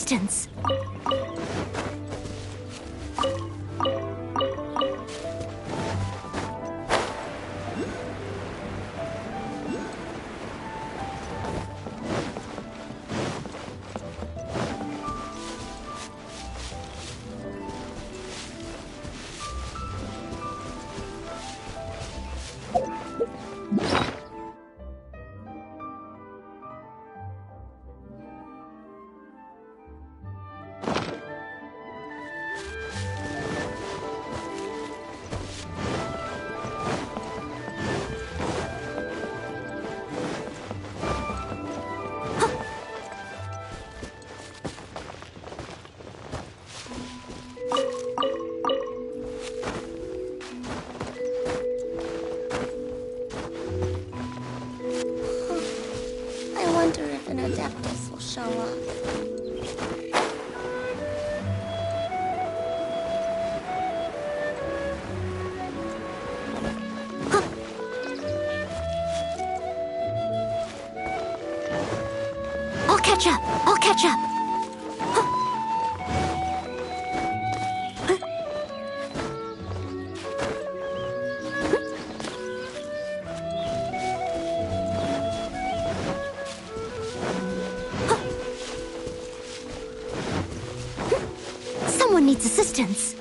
assistance. I wonder if an Adeptus will show up. I'll catch up. I'll catch up. Someone needs assistance.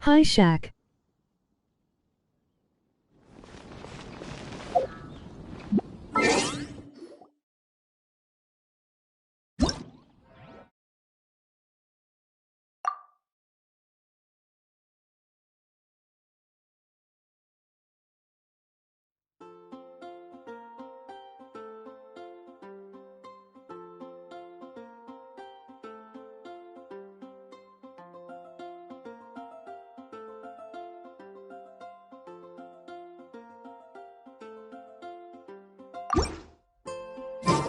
Hi, Shaq.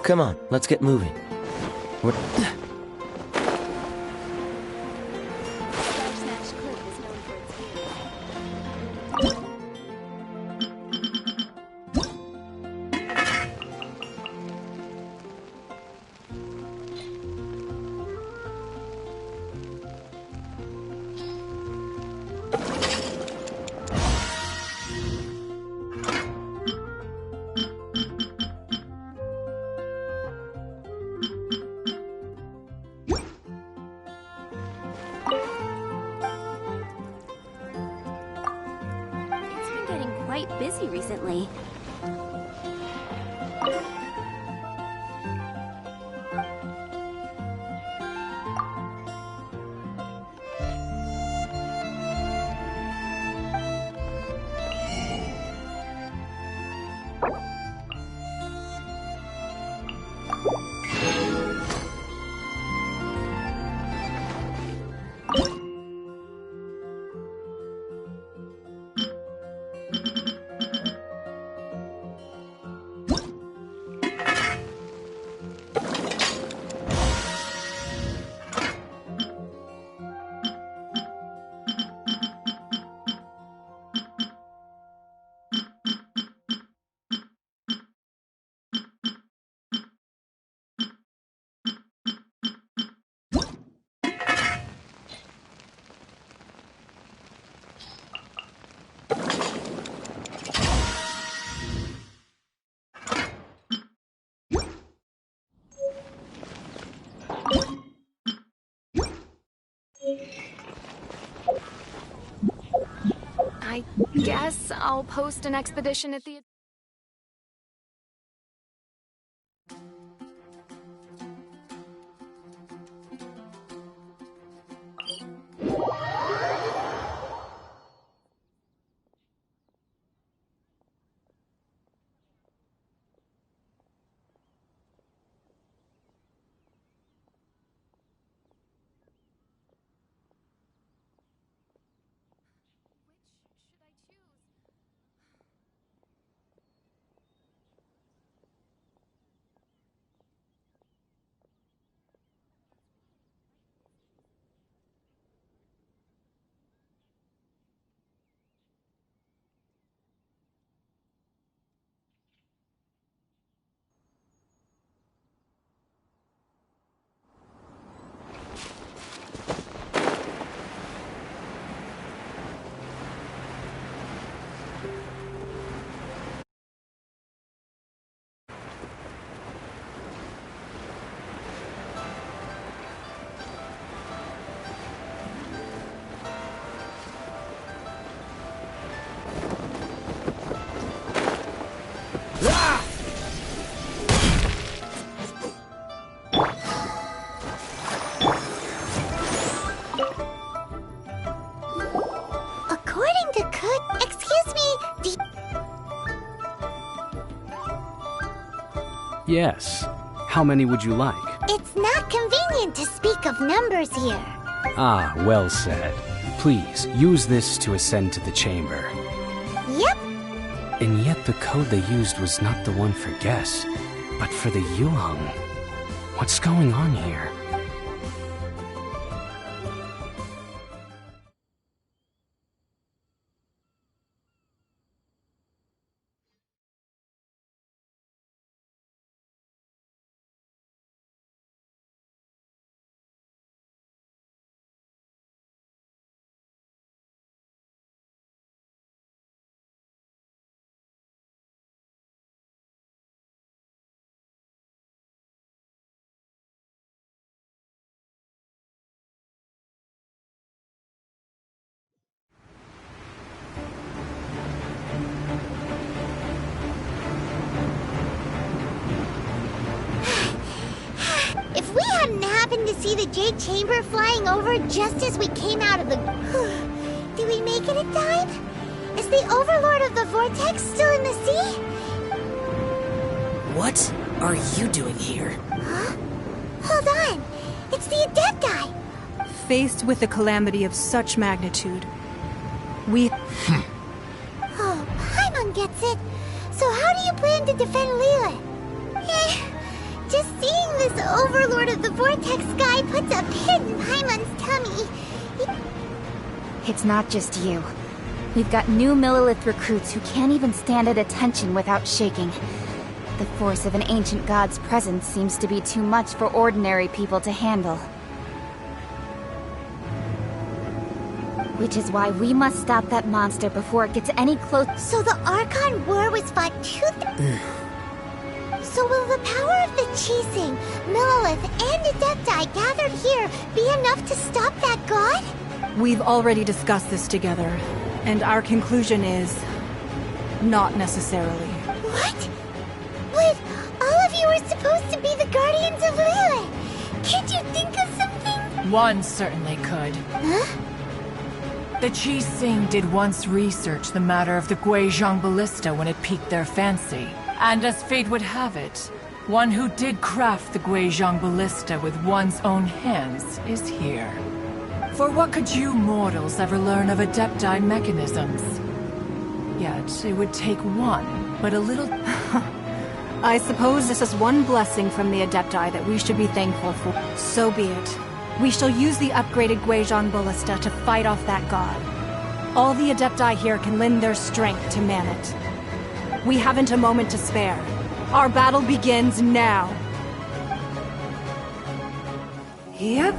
Come on, let's get moving. What? Quite busy recently. I guess I'll post an expedition at the... Yes. How many would you like? It's not convenient to speak of numbers here. Ah, well said. Please, use this to ascend to the chamber. Yep. And yet the code they used was not the one for guests, But for the Yuheng, what's going on here? If we hadn't happened to see the Jade Chamber flying over just as we came out of the... Did we make it in time? Is the Overlord of the Vortex still in the sea? What are you doing here? Huh? Hold on! It's the Adepti! Faced with a calamity of such magnitude, we... Oh, Paimon gets it. So how do you plan to defend Lila? Just seeing this Overlord of the Vortex guy puts a pit in Paimon's tummy. It's not just you. We've got new Millilith recruits who can't even stand at attention without shaking. The force of an ancient god's presence seems to be too much for ordinary people to handle. Which is why we must stop that monster before it gets any close. So the Archon War was fought So will the power of the Chising, Millilith, and Adepti gathered here be enough to stop that god? We've already discussed this together, and our conclusion is... not necessarily. What? But all of you are supposed to be the Guardians of Lilith! Can't you think of something? One certainly could. Huh? The Qi-Sing did once research the matter of the Guizhong Ballista when it piqued their fancy. And as fate would have it, one who did craft the Guizhong Ballista with one's own hands is here. For what could you mortals ever learn of Adepti mechanisms? Yet, it would take one, but a little... I suppose this is one blessing from the Adepti that we should be thankful for. So be it. We shall use the upgraded Guizhong Ballista to fight off that god. All the Adepti here can lend their strength to man it. We haven't a moment to spare. Our battle begins now. Yep.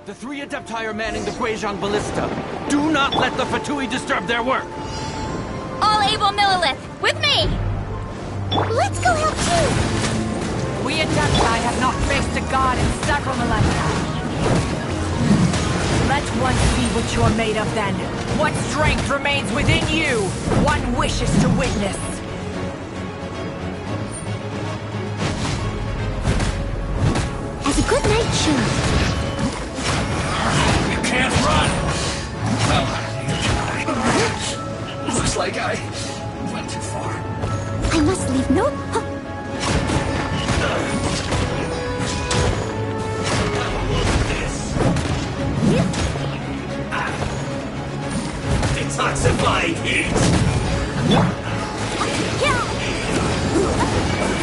The three Adepti are manning the Guizhong Ballista. Do not let the Fatui disturb their work! All able Millilith, with me! Let's go help too! We Adepti have not faced a god in several millennia. Let one see what you are made of then. What strength remains within you? One wishes to witness. As a good night, childe. You can't run! Well, you try. Looks like I went too far. I must leave no... Detoxifying heat!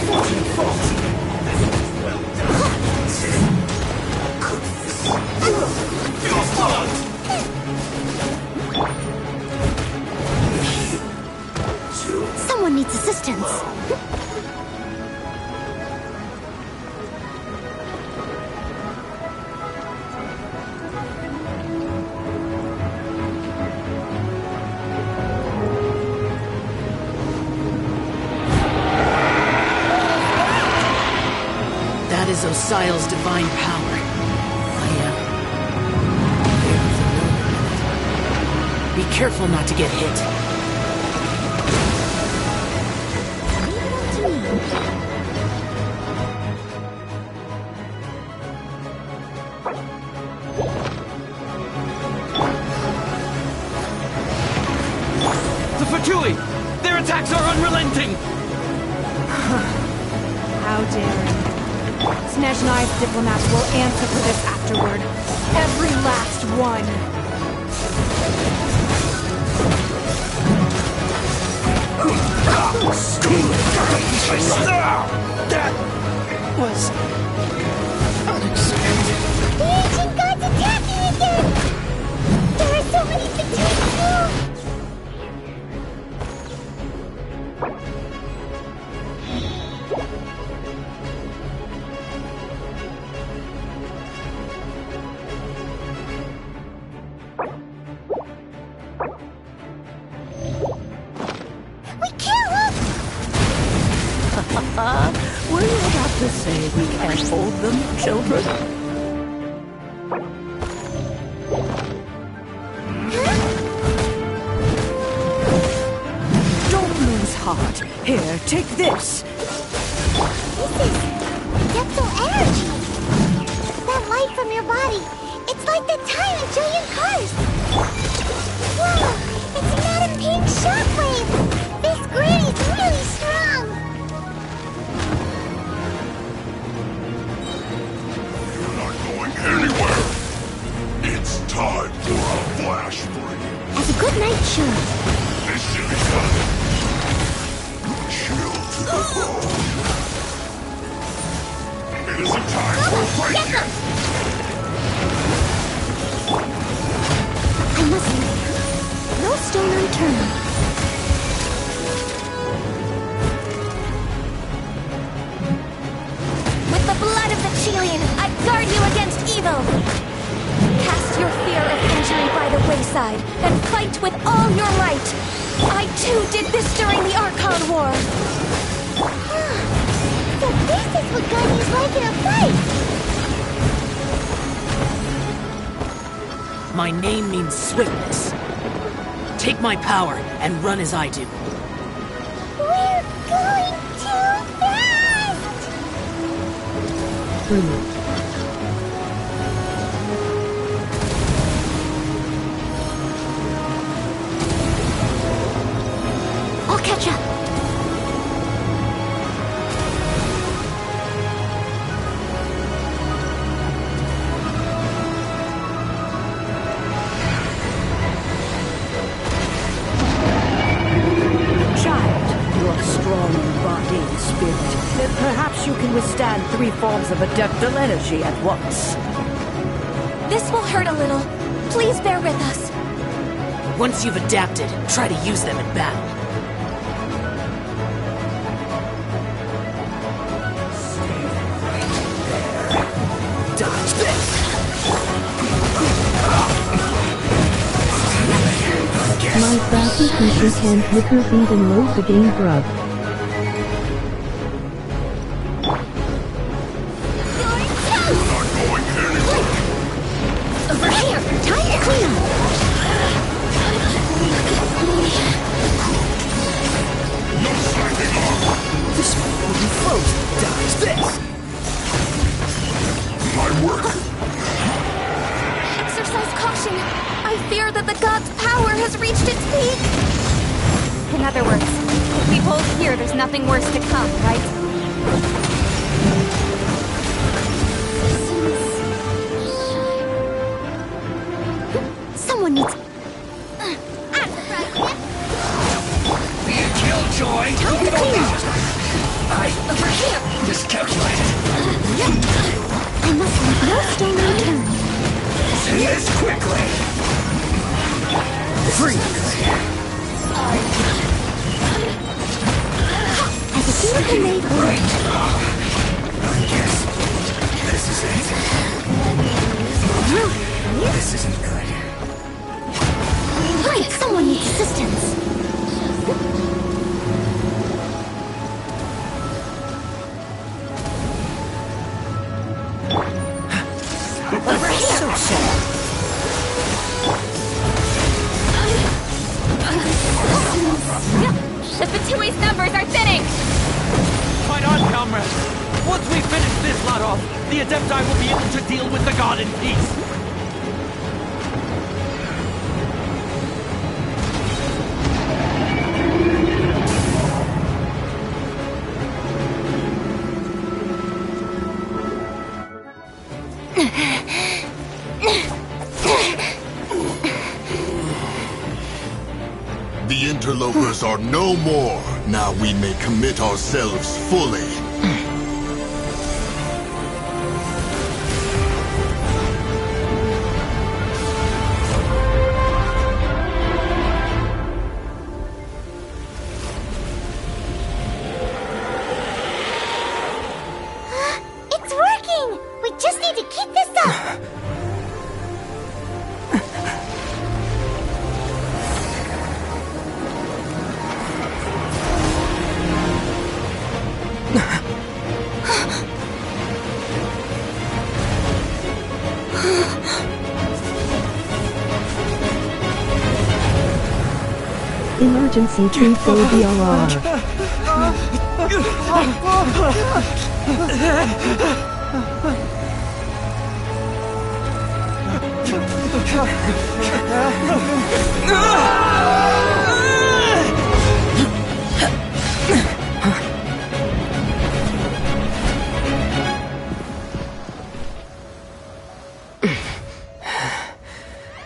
Fortune fault! Well done! Your fault! resistance. That is Osial's divine power. I am familiar with it. Be careful not to get hit. The Fatui! Their attacks are unrelenting! How daring. Snezhnai's diplomats will answer for this afterward. Every last one. That was unexpected. The ancient gods attacking again! There are so many fatigues too! Were you about to say we can't hold them, children? Don't lose heart. Here, take this. This is Depto energy! That light from your body, it's like the time in Julian Cars! Whoa! It's not a pink shockwave! This grid is really strong! You're not going anywhere! It's time for a flash break! As a good night shield. This should be done! Chill to the bone! It isn't time for a fight yet! I must leave. No stone unturned. With the blood of the Chilian, I guard you against evil! Cast your fear of injury by the wayside, and fight with all your might! I too did this during the Archon War! So this is what Gunny's like in a fight! My name means swiftness. Take my power and run as I do. We're going too fast! I'll catch up. You are strong in body and spirit. Then perhaps you can withstand 3 forms of adeptal energy at once. This will hurt a little. Please bear with us. Once you've adapted, try to use them in battle. Dodge this! My sassy creature can lick her feet and roast a game grub. Over here! Time to clean up! No slacking off! This one will be frozen. Dodge this! My work! Exercise caution. I fear that the god's power has reached its peak. In other words, if we hold here, there's nothing worse to come, right? Someone needs... Be a killjoy! Time to clean up! Over here! Miscalculated! I must leave no stone unturned. Say this quickly! Freeze! made for it. I guess this is it. This isn't good. Hurry, someone needs assistance. Over here. So sad. The Fatui's numbers are thinning! Fight on, comrades! Once we finish this lot off, the Adepti will be able to deal with the god in peace! The interlopers are no more. Now we may commit ourselves fully. It's working! We just need to keep this up! Emergency transfer BRR.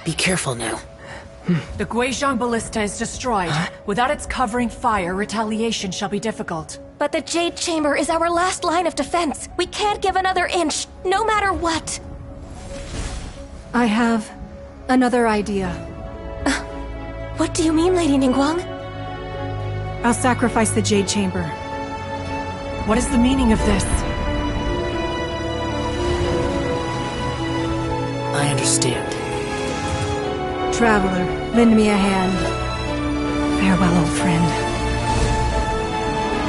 Be careful now. The Guizhong Ballista is destroyed. Without its covering fire, retaliation shall be difficult. But the Jade Chamber is our last line of defense. We can't give another inch, no matter what. I have another idea. What do you mean, Lady Ningguang? I'll sacrifice the Jade Chamber. What is the meaning of this? I understand. Traveler, lend me a hand. Farewell, old friend.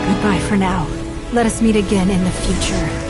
Goodbye for now. Let us meet again in the future.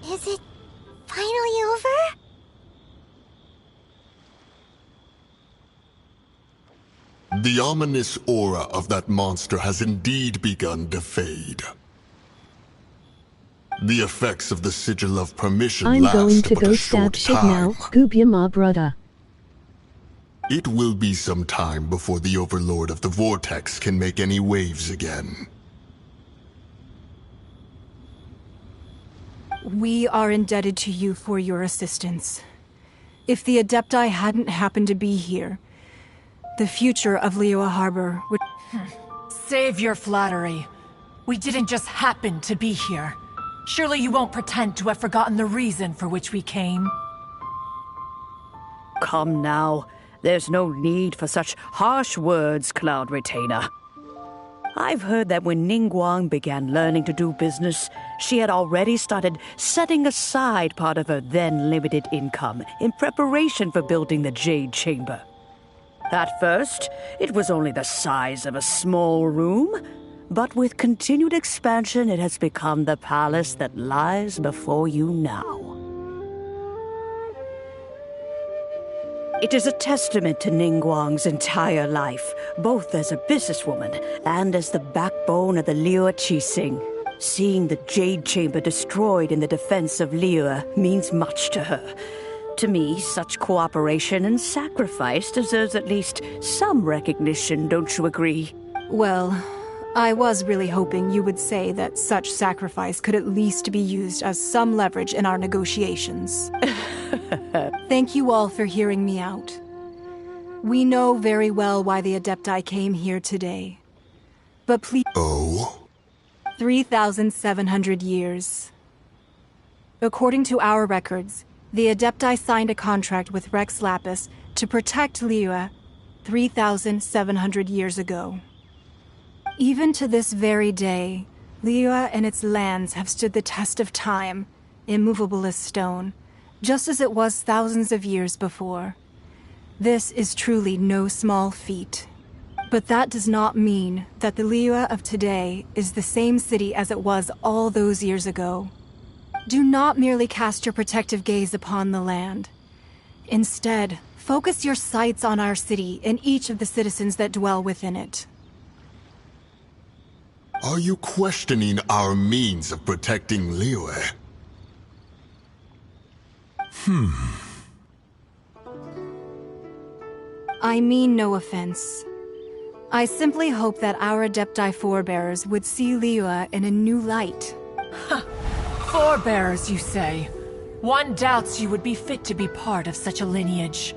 Is it finally over? The ominous aura of that monster has indeed begun to fade. The effects of the Sigil of Permission I'm last going to but go a stab short shit time. now, Goobya ma brother. It will be some time before the Overlord of the Vortex can make any waves again. We are indebted to you for your assistance. If the Adepti hadn't happened to be here, the future of Liyue Harbor would... Save your flattery. We didn't just happen to be here. Surely you won't pretend to have forgotten the reason for which we came. Come now. There's no need for such harsh words, Cloud Retainer. I've heard that when Ningguang began learning to do business, she had already started setting aside part of her then limited income in preparation for building the Jade Chamber. At first, it was only the size of a small room, but with continued expansion, it has become the palace that lies before you now. It is a testament to Ningguang's entire life, both as a businesswoman and as the backbone of the Liyue Qixing. Seeing the Jade Chamber destroyed in the defense of Liyue means much to her. To me, such cooperation and sacrifice deserves at least some recognition, don't you agree? Well, I was really hoping you would say that such sacrifice could at least be used as some leverage in our negotiations. Thank you all for hearing me out. We know very well why the Adepti came here today. But please... Oh? 3,700 years. According to our records, the Adepti signed a contract with Rex Lapis to protect Liyue 3,700 years ago. Even to this very day, Liyue and its lands have stood the test of time, immovable as stone, just as it was thousands of years before. This is truly no small feat. But that does not mean that the Liyue of today is the same city as it was all those years ago. Do not merely cast your protective gaze upon the land. Instead, focus your sights on our city and each of the citizens that dwell within it. Are you questioning our means of protecting Liyue? I mean no offense. I simply hope that our Adepti forebears would see Liyue in a new light. Forebears, you say? One doubts you would be fit to be part of such a lineage.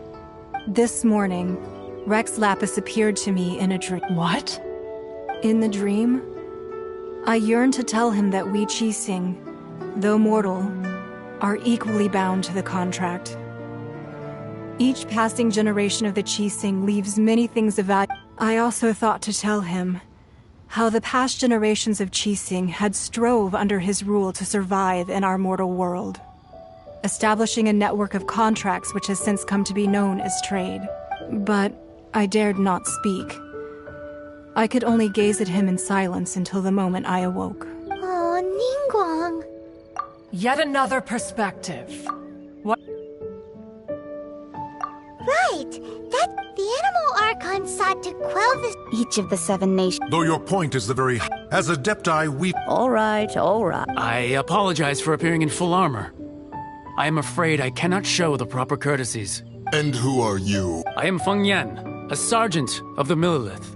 This morning, Rex Lapis appeared to me in a dream. What? In the dream, I yearned to tell him that we Qixing, though mortal, are equally bound to the contract. Each passing generation of the Qixing leaves many things of value. I also thought to tell him how the past generations of Qixing had strove under his rule to survive in our mortal world, establishing a network of contracts which has since come to be known as trade. But I dared not speak. I could only gaze at him in silence until the moment I awoke. Oh, Ningguang. Yet another perspective. What? Right! The Animal Archon sought to quell the... Each of the 7 nations... Though your point is the very... As Adepti, we... All right. I apologize for appearing in full armor. I am afraid I cannot show the proper courtesies. And who are you? I am Feng Yan, a sergeant of the Millelith.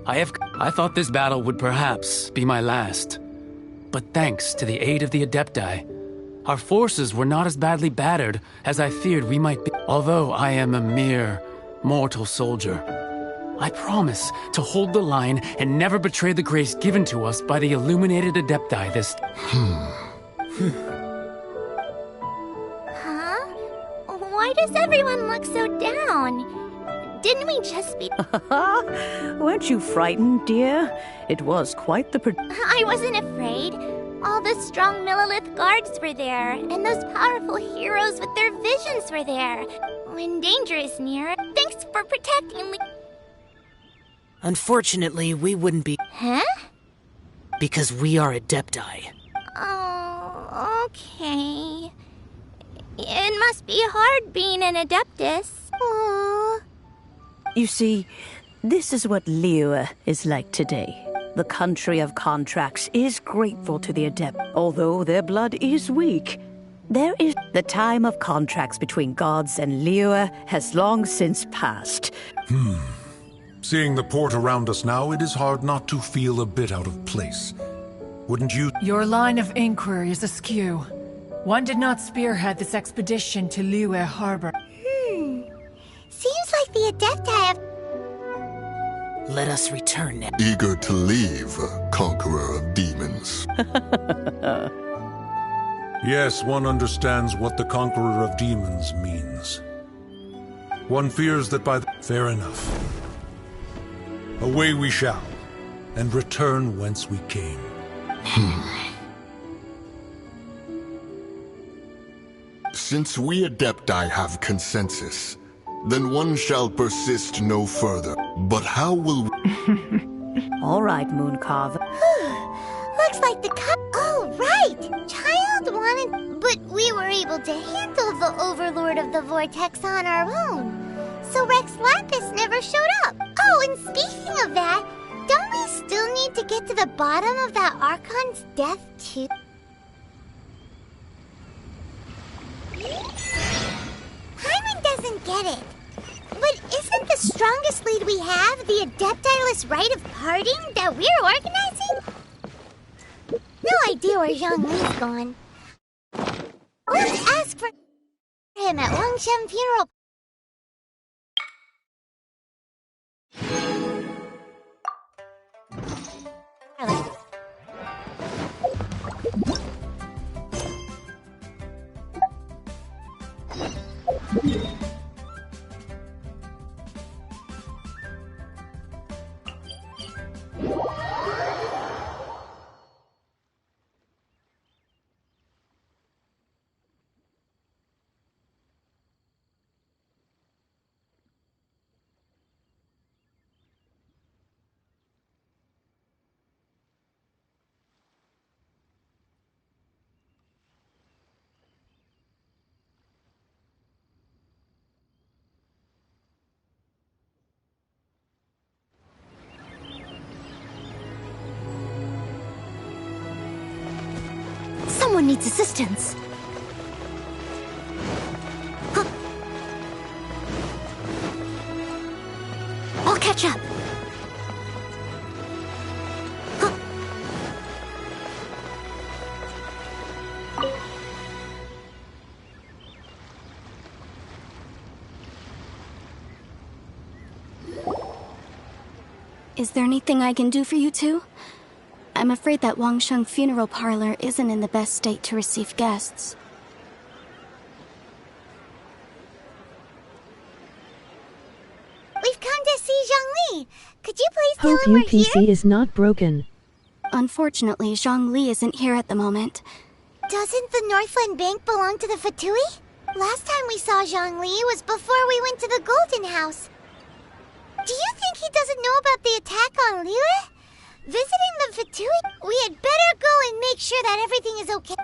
I thought this battle would perhaps be my last. But thanks to the aid of the Adepti, our forces were not as badly battered as I feared we might be. Although I am a mere mortal soldier, I promise to hold the line and never betray the grace given to us by the illuminated Adepti this... Huh? Why does everyone look so down? Didn't we just be... Weren't you frightened, dear? It was quite the... I wasn't afraid. All the strong Millelith guards were there, and those powerful heroes with their visions were there. When danger is near, thanks for protecting me. Unfortunately, we wouldn't be... Huh? Because we are Adepti. Oh, okay. It must be hard being an Adeptus. Aww. You see, this is what Liyue is like today. The country of contracts is grateful to the Adept, although their blood is weak. There is the time of contracts between gods and Liyue has long since passed. Seeing the port around us now, it is hard not to feel a bit out of place. Wouldn't you? Your line of inquiry is askew. One did not spearhead this expedition to Liyue Harbor. us return now. Eager to leave, conqueror of demons. Yes, one understands what the conqueror of demons means. One fears that by the... Fair enough. Away we shall, and return whence we came. Since we Adepti have consensus, then one shall persist no further. But how will we... All right, Mooncarver. Looks like the Oh, right! Childe wanted... But we were able to handle the Overlord of the Vortex on our own. So Rex Lapis never showed up. Oh, and speaking of that, don't we still need to get to the bottom of that Archon's death, too? Paimon doesn't get it. But isn't the strongest lead we have the Adepti-less rite of parting that we're organizing? No idea where Zhongli's gone. Let's ask for him at Wangshen funeral. Someone needs assistance. Huh. I'll catch up. Huh. Is there anything I can do for you two? I'm afraid that Wangsheng funeral parlor isn't in the best state to receive guests. We've come to see Zhongli. Could you please tell Hope him we're UPC here? is not broken. Unfortunately, Zhongli isn't here at the moment. Doesn't the Northland Bank belong to the Fatui? Last time we saw Zhongli was before we went to the Golden House. Do you think he doesn't know about the attack on Liyue? Visiting the Fatui? We had better go and make sure that everything is okay.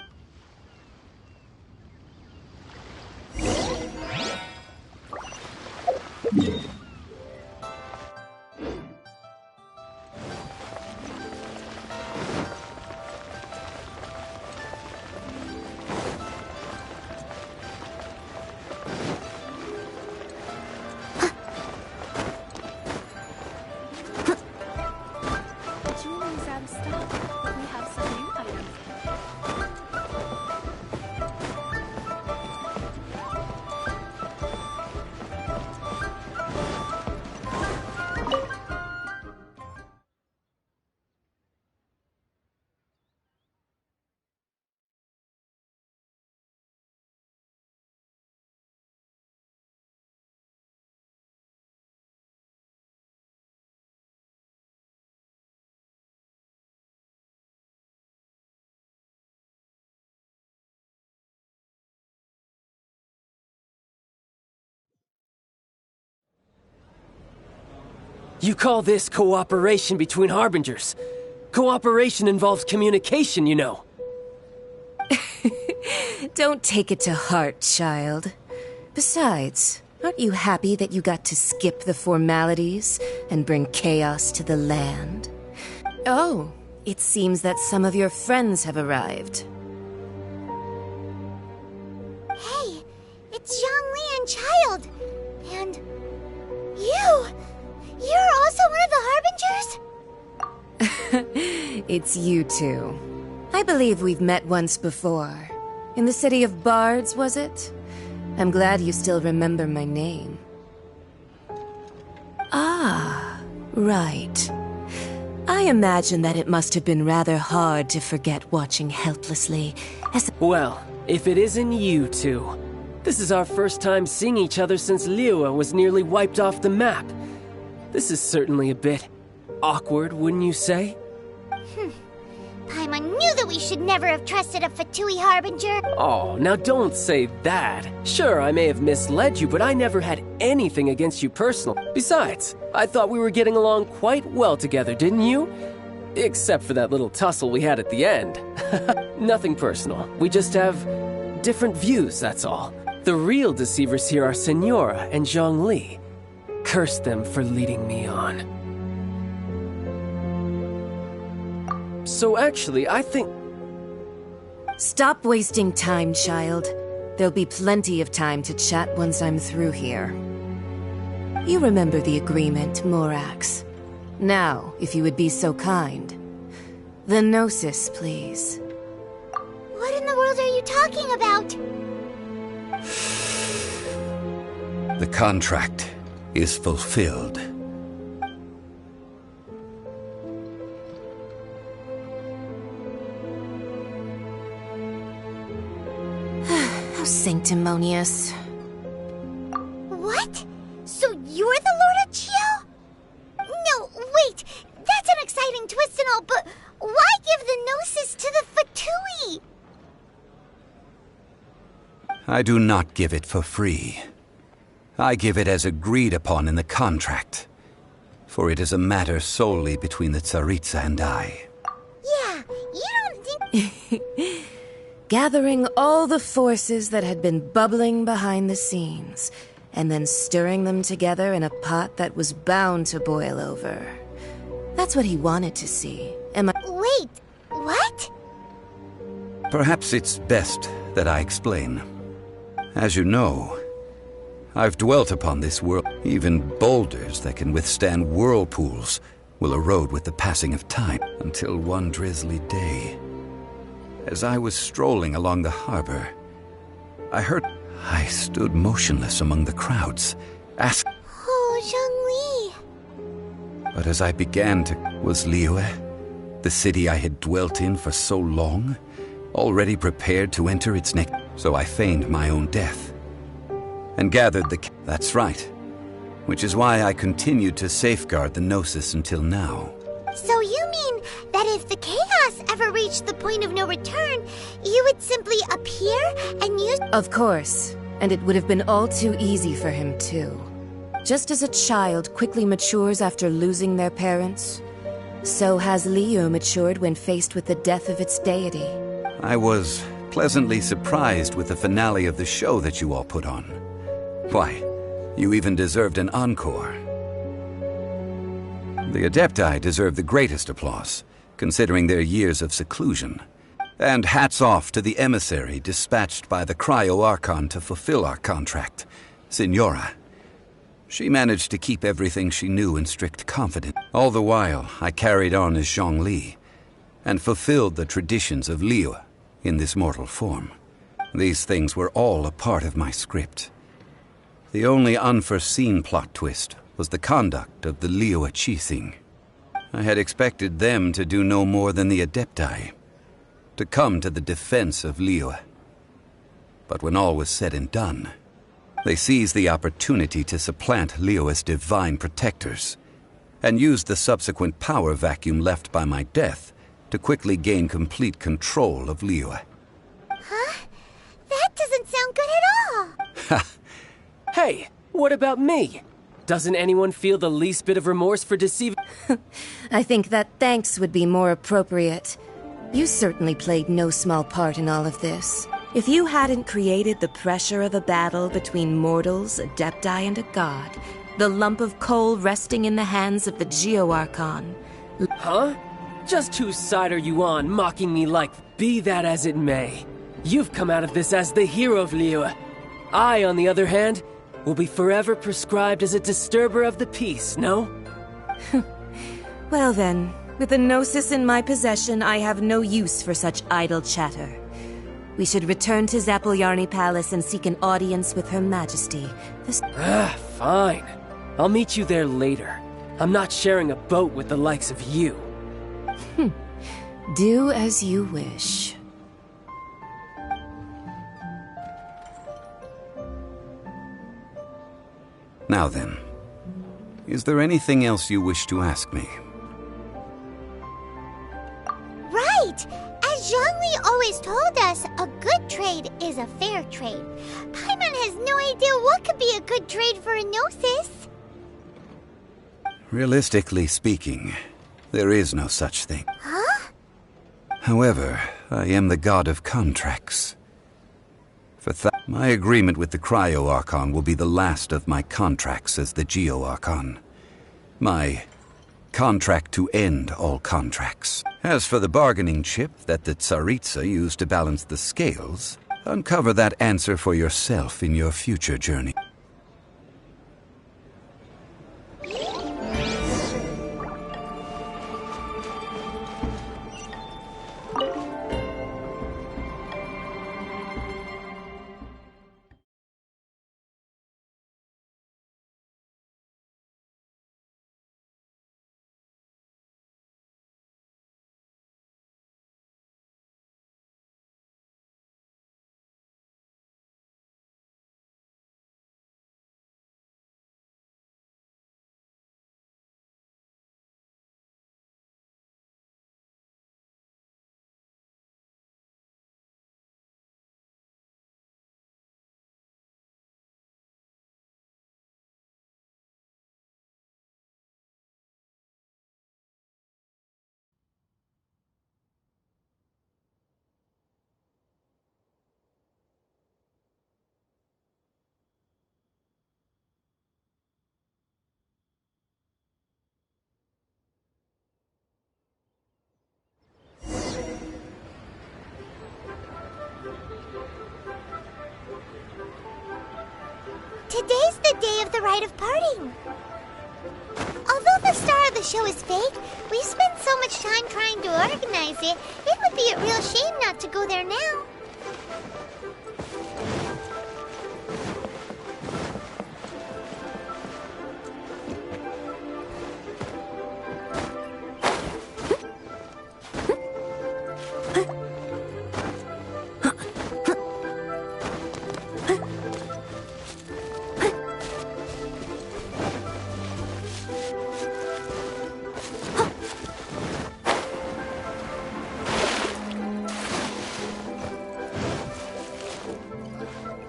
You call this cooperation between Harbingers? Cooperation involves communication, you know. Don't take it to heart, child. Besides, aren't you happy that you got to skip the formalities and bring chaos to the land? Oh, it seems that some of your friends have arrived. Hey, it's Zhongli and Childe. And you! You're also one of the Harbingers? It's you two. I believe we've met once before. In the city of Bards, was it? I'm glad you still remember my name. Ah, Right. I imagine that it must have been rather hard to forget watching helplessly as— Well, if it isn't you two. This is our first time seeing each other since Liyue was nearly wiped off the map. This is certainly a bit awkward, wouldn't you say? Paimon knew that we should never have trusted a Fatui Harbinger. Oh, now don't say that. Sure, I may have misled you, but I never had anything against you personally. Besides, I thought we were getting along quite well together, didn't you? Except for that little tussle we had at the end. Nothing personal. We just have different views, that's all. The real deceivers here are Senora and Zhongli. Curse them for leading me on. So actually, I think— Stop wasting time, child. There'll be plenty of time to chat once I'm through here. You remember the agreement, Morax. Now, if you would be so kind. The Gnosis, please. What in the world are you talking about? The contract is fulfilled. How sanctimonious. What? So you're the Lord of Chio? No, wait. That's an exciting twist and all, but why give the Gnosis to the Fatui? I do not give it for free. I give it as agreed upon in the contract, for it is a matter solely between the Tsaritsa and I. Yeah, you don't think... Gathering all the forces that had been bubbling behind the scenes, and then stirring them together in a pot that was bound to boil over. That's what he wanted to see. Am I— Wait, what? Perhaps it's best that I explain. As you know, I've dwelt upon this world. Even boulders that can withstand whirlpools will erode with the passing of time, until one drizzly day, as I was strolling along the harbor, I stood motionless among the crowds, asking— Oh, Zhongli. But as I began to— Was Liyue, the city I had dwelt in for so long, already prepared to enter its next— So I feigned my own death, and gathered the— That's right. Which is why I continued to safeguard the Gnosis until now. So you mean that if the chaos ever reached the point of no return, you would simply appear and use— Of course. And it would have been all too easy for him, too. Just as a child quickly matures after losing their parents, so has Liyue matured when faced with the death of its deity. I was pleasantly surprised with the finale of the show that you all put on. Why, you even deserved an encore. The Adepti deserve the greatest applause, considering their years of seclusion. And hats off to the emissary dispatched by the Cryo-Archon to fulfill our contract, Senora. She managed to keep everything she knew in strict confidence. All the while, I carried on as Zhongli, and fulfilled the traditions of Liyue in this mortal form. These things were all a part of my script. The only unforeseen plot twist was the conduct of the Liyue Qixing. I had expected them to do no more than the Adepti, to come to the defense of Liyue. But when all was said and done, they seized the opportunity to supplant Liyue's divine protectors, and used the subsequent power vacuum left by my death to quickly gain complete control of Liyue. Huh? That doesn't sound good at all! Hey, what about me? Doesn't anyone feel the least bit of remorse for deceiving? I think that thanks would be more appropriate. You certainly played no small part in all of this. If you hadn't created the pressure of a battle between mortals, Adepti, and a god, the lump of coal resting in the hands of the Geo-Archon... Huh? Just whose side are you on, mocking me like— Be that as it may, you've come out of this as the hero of Liyue. I, on the other hand, will be forever prescribed as a disturber of the peace, no? Well then, with the Gnosis in my possession, I have no use for such idle chatter. We should return to Zapoljarny Palace and seek an audience with Her Majesty. Fine. I'll meet you there later. I'm not sharing a boat with the likes of you. Do as you wish. Now then, is there anything else you wish to ask me? Right! As Zhongli always told us, a good trade is a fair trade. Paimon has no idea what could be a good trade for a Gnosis. Realistically speaking, there is no such thing. Huh? However, I am the god of contracts. My agreement with the Cryo-Archon will be the last of my contracts as the Geo-Archon. My contract to end all contracts. As for the bargaining chip that the Tsaritsa used to balance the scales, uncover that answer for yourself in your future journey. Today's the day of the rite of parting. Although the star of the show is fake, we spent so much time trying to organize it, it would be a real shame not to go there now.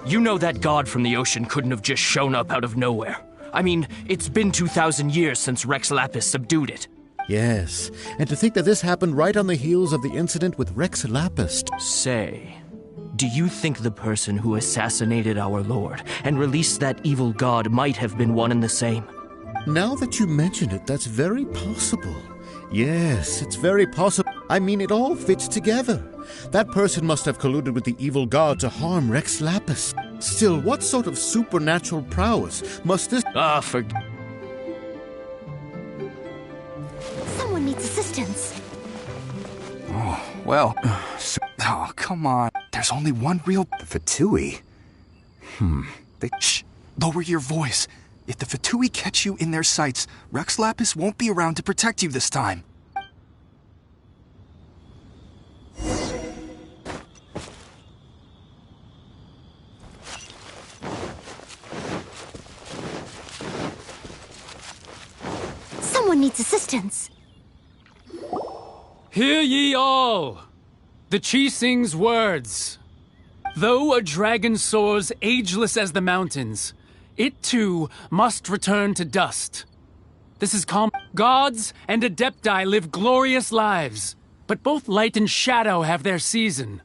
You know that god from the ocean couldn't have just shown up out of nowhere. I mean, it's been 2,000 years since Rex Lapis subdued it. Yes, and to think that this happened right on the heels of the incident with Rex Lapis. Say, do you think the person who assassinated our lord and released that evil god might have been one and the same? Now that you mention it, that's very possible. Yes, it's very possible. I mean, it all fits together. That person must have colluded with the evil god to harm Rex Lapis. Still, what sort of supernatural prowess must this... Someone needs assistance. Oh, well... Oh, come on. There's only one real... The Fatui? Shh! Lower your voice. If the Fatui catch you in their sights, Rex Lapis won't be around to protect you this time. Someone needs assistance. Hear ye all! The Chising's words. Though a dragon soars ageless as the mountains, it too must return to dust. This is calm. Gods and Adepti live glorious lives, but both light and shadow have their season.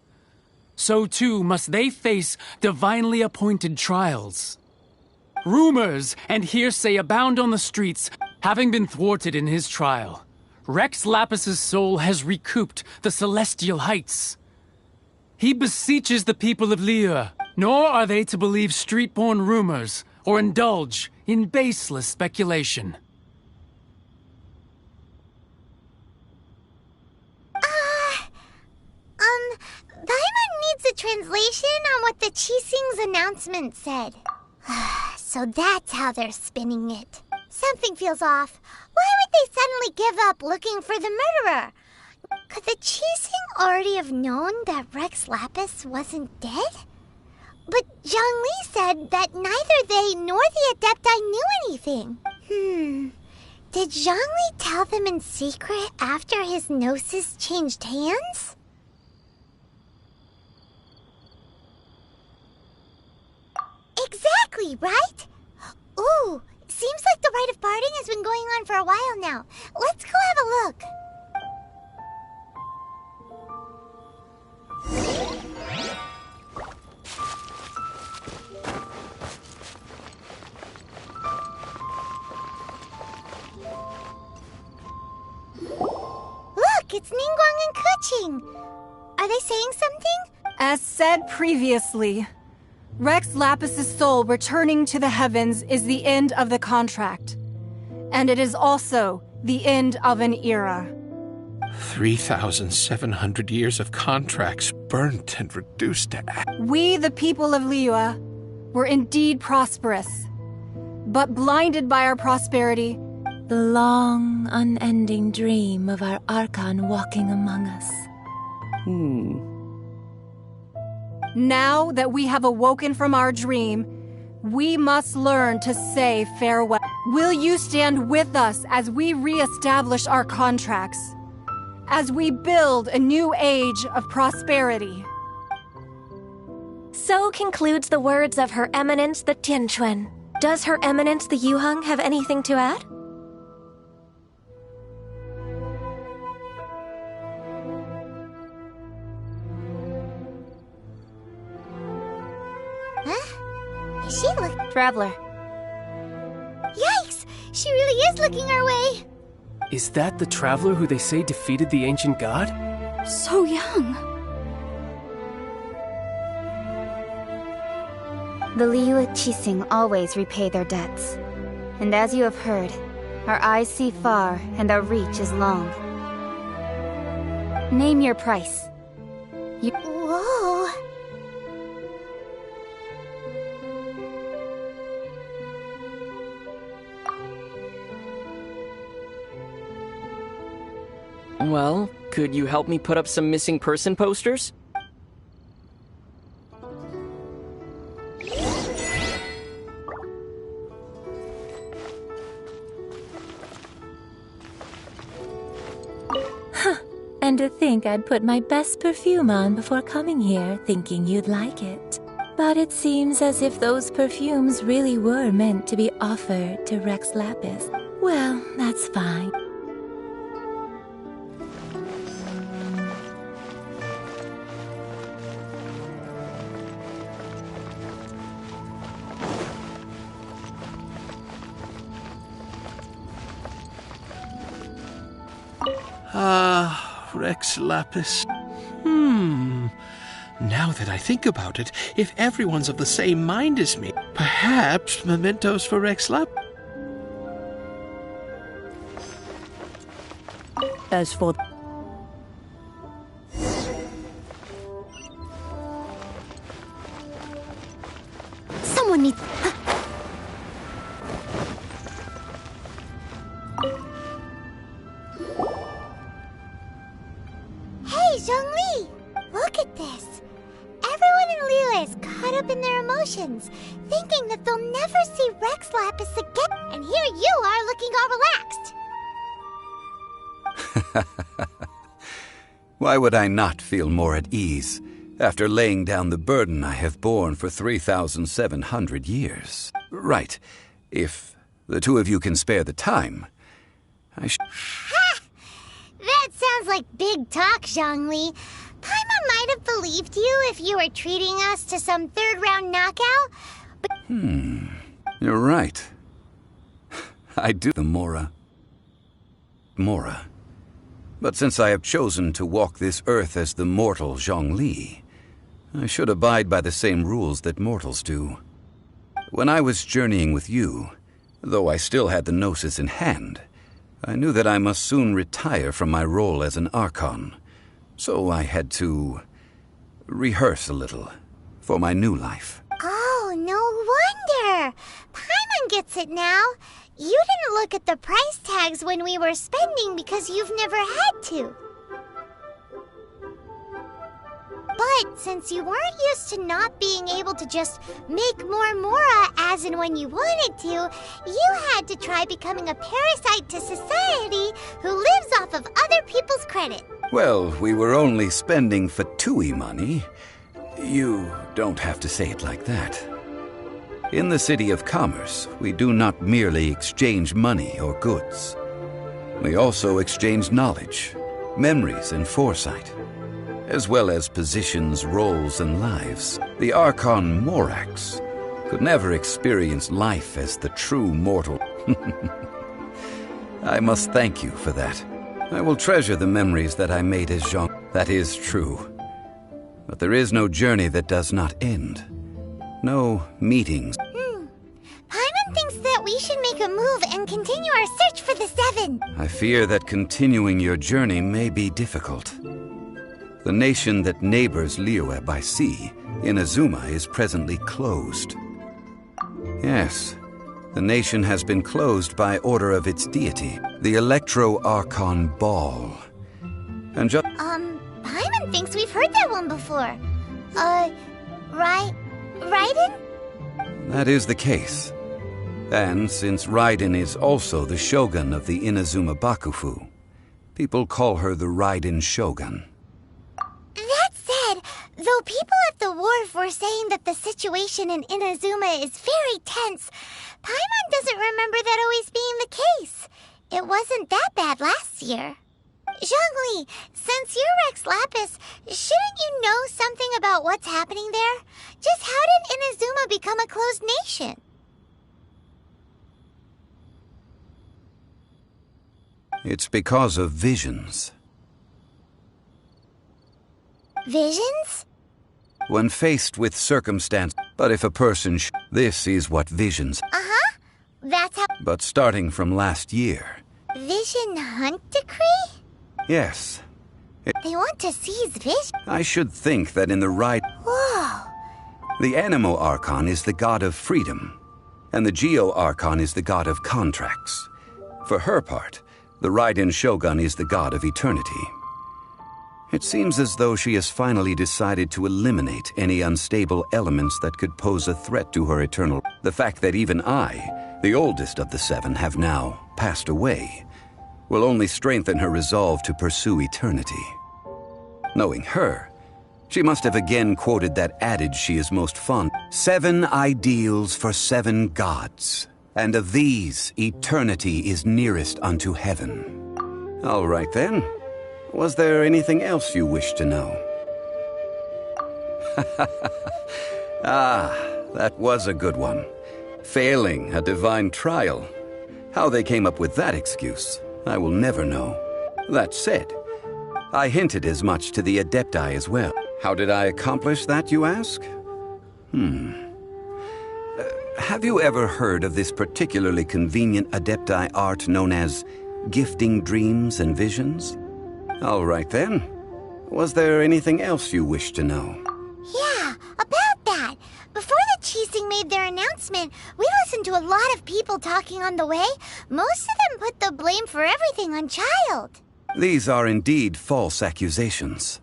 So too must they face divinely appointed trials. Rumors and hearsay abound on the streets, having been thwarted in his trial. Rex Lapis's soul has recouped the celestial heights. He beseeches the people of Liyue, nor are they to believe street-born rumors or indulge in baseless speculation. Paimon needs a translation on what the Chising's announcement said. So that's how they're spinning it. Something feels off. Why would they suddenly give up looking for the murderer? Could the Chising already have known that Rex Lapis wasn't dead? But Zhongli said that neither they nor the Adepti knew anything. Did Zhongli tell them in secret after his gnosis changed hands? Exactly, right? Ooh, seems like the rite of parting has been going on for a while now. Let's go have a look. Look, it's Ningguang and Keqing. Are they saying something? As said previously, Rex Lapis's soul returning to the heavens is the end of the contract. And it is also the end of an era. 3,700 years of contracts burnt and reduced to ash. We, the people of Liyue, were indeed prosperous, but blinded by our prosperity. The long, unending dream of our Archon walking among us. Now that we have awoken from our dream, we must learn to say farewell. Will you stand with us as we re-establish our contracts? As we build a new age of prosperity? So concludes the words of Her Eminence the Tianquan. Does Her Eminence the Yuheng have anything to add? Is she Traveler. Yikes! She really is looking our way! Is that the traveler who they say defeated the ancient god? So young. The Liyue Chising always repay their debts. And as you have heard, our eyes see far and our reach is long. Name your price. Whoa! Well, could you help me put up some missing person posters? And to think I'd put my best perfume on before coming here, thinking you'd like it. But it seems as if those perfumes really were meant to be offered to Rex Lapis. Well, that's fine. Rex Lapis. Now that I think about it, if everyone's of the same mind as me, perhaps mementos for Rex Lapis. As for... Someone needs... Hey, Zhongli! Look at this! Everyone in Liyue is caught up in their emotions, thinking that they'll never see Rex Lapis again. And here you are looking all relaxed. Why would I not feel more at ease after laying down the burden I have borne for 3,700 years? Right. If the two of you can spare the time, I should... Ha! That sounds like big talk, Zhongli. Paimon might have believed you if you were treating us to some third-round knockout, but... You're right. I do the Mora. But since I have chosen to walk this earth as the mortal Zhongli, I should abide by the same rules that mortals do. When I was journeying with you, though I still had the Gnosis in hand, I knew that I must soon retire from my role as an Archon, so I had to rehearse a little for my new life. Oh, no wonder! Paimon gets it now. You didn't look at the price tags when we were spending because you've never had to. But since you weren't used to not being able to just make more Mora as and when you wanted to, you had to try becoming a parasite to society who lives off of other people's credit. Well, we were only spending Fatui money. You don't have to say it like that. In the City of Commerce, we do not merely exchange money or goods. We also exchange knowledge, memories, and foresight, as well as positions, roles, and lives. The Archon Morax could never experience life as the true mortal. I must thank you for that. I will treasure the memories that I made as Jean. That is true. But there is no journey that does not end. No meetings. Paimon thinks that we should make a move and continue our search for the Seven. I fear that continuing your journey may be difficult. The nation that neighbors Liyue by sea, Inazuma, is presently closed. Yes, the nation has been closed by order of its deity, the Electro-Archon Ball. And Paimon thinks we've heard that one before. Raiden? That is the case. And since Raiden is also the shogun of the Inazuma Bakufu, people call her the Raiden Shogun. That said, though people at the wharf were saying that the situation in Inazuma is very tense, Paimon doesn't remember that always being the case. It wasn't that bad last year. Zhongli, since you're Rex Lapis, shouldn't you know something about what's happening there? Just how did Inazuma become a closed nation? It's because of visions. Visions? When faced with circumstance, but if a person this is what visions. Uh-huh. That's how... But starting from last year. Vision Hunt Decree? Yes. They want to seize vision? I should think that in the right... Whoa. The Animo Archon is the god of freedom, and the Geo Archon is the god of contracts. For her part, the Raiden Shogun is the god of eternity. It seems as though she has finally decided to eliminate any unstable elements that could pose a threat to her eternal... The fact that even I, the oldest of the seven, have now passed away, will only strengthen her resolve to pursue eternity. Knowing her, she must have again quoted that adage she is most fond. 7 ideals for 7 gods, and of these, eternity is nearest unto heaven. All right then. Was there anything else you wish to know? Ah, that was a good one. Failing a divine trial. How they came up with that excuse, I will never know. That said, I hinted as much to the Adepti as well. How did I accomplish that, you ask? Have you ever heard of this particularly convenient Adepti art known as gifting dreams and visions? All right then. Was there anything else you wish to know? Yeah, about that. Before the Chising made their announcement, we listened to a lot of people talking on the way. Most of them put the blame for everything on Childe. These are indeed false accusations.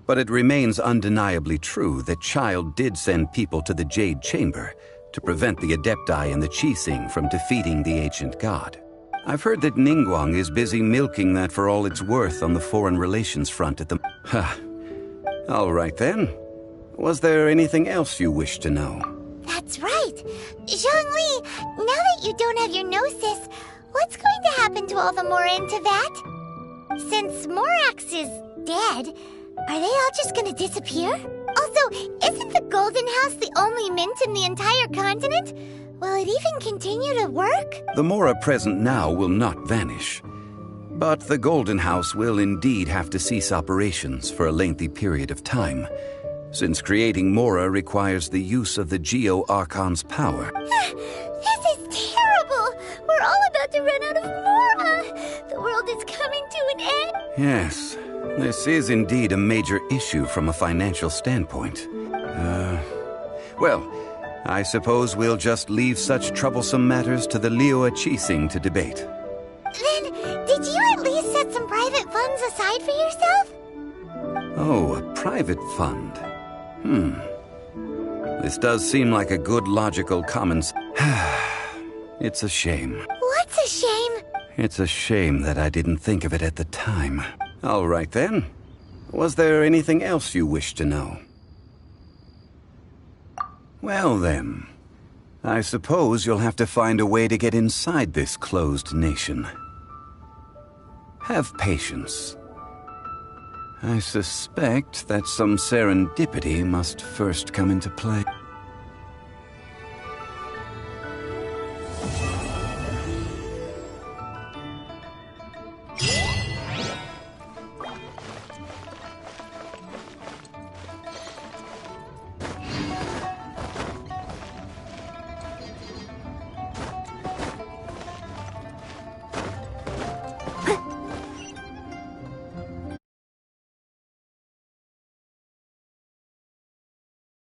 But it remains undeniably true that Childe did send people to the Jade Chamber to prevent the Adepti and the Chising from defeating the ancient god. I've heard that Ningguang is busy milking that for all it's worth on the foreign relations front at the... All right then. Was there anything else you wish to know? That's right. Zhongli, now that you don't have your gnosis, what's going to happen to all the Mora in Teyvat? Since Morax is dead, are they all just going to disappear? Also, isn't the Golden House the only mint in the entire continent? Will it even continue to work? The Mora present now will not vanish. But the Golden House will indeed have to cease operations for a lengthy period of time, since creating Mora requires the use of the Geo Archon's power. This is terrible! We're all about to run out of Mora! The world is coming to an end! Yes, this is indeed a major issue from a financial standpoint. Well, I suppose we'll just leave such troublesome matters to the Liyue Qixing to debate. Then, did you at least set some private funds aside for yourself? Oh, a private fund. This does seem like a good logical commons. It's a shame. What's a shame? It's a shame that I didn't think of it at the time. All right then. Was there anything else you wished to know? Well then, I suppose you'll have to find a way to get inside this closed nation. Have patience. I suspect that some serendipity must first come into play.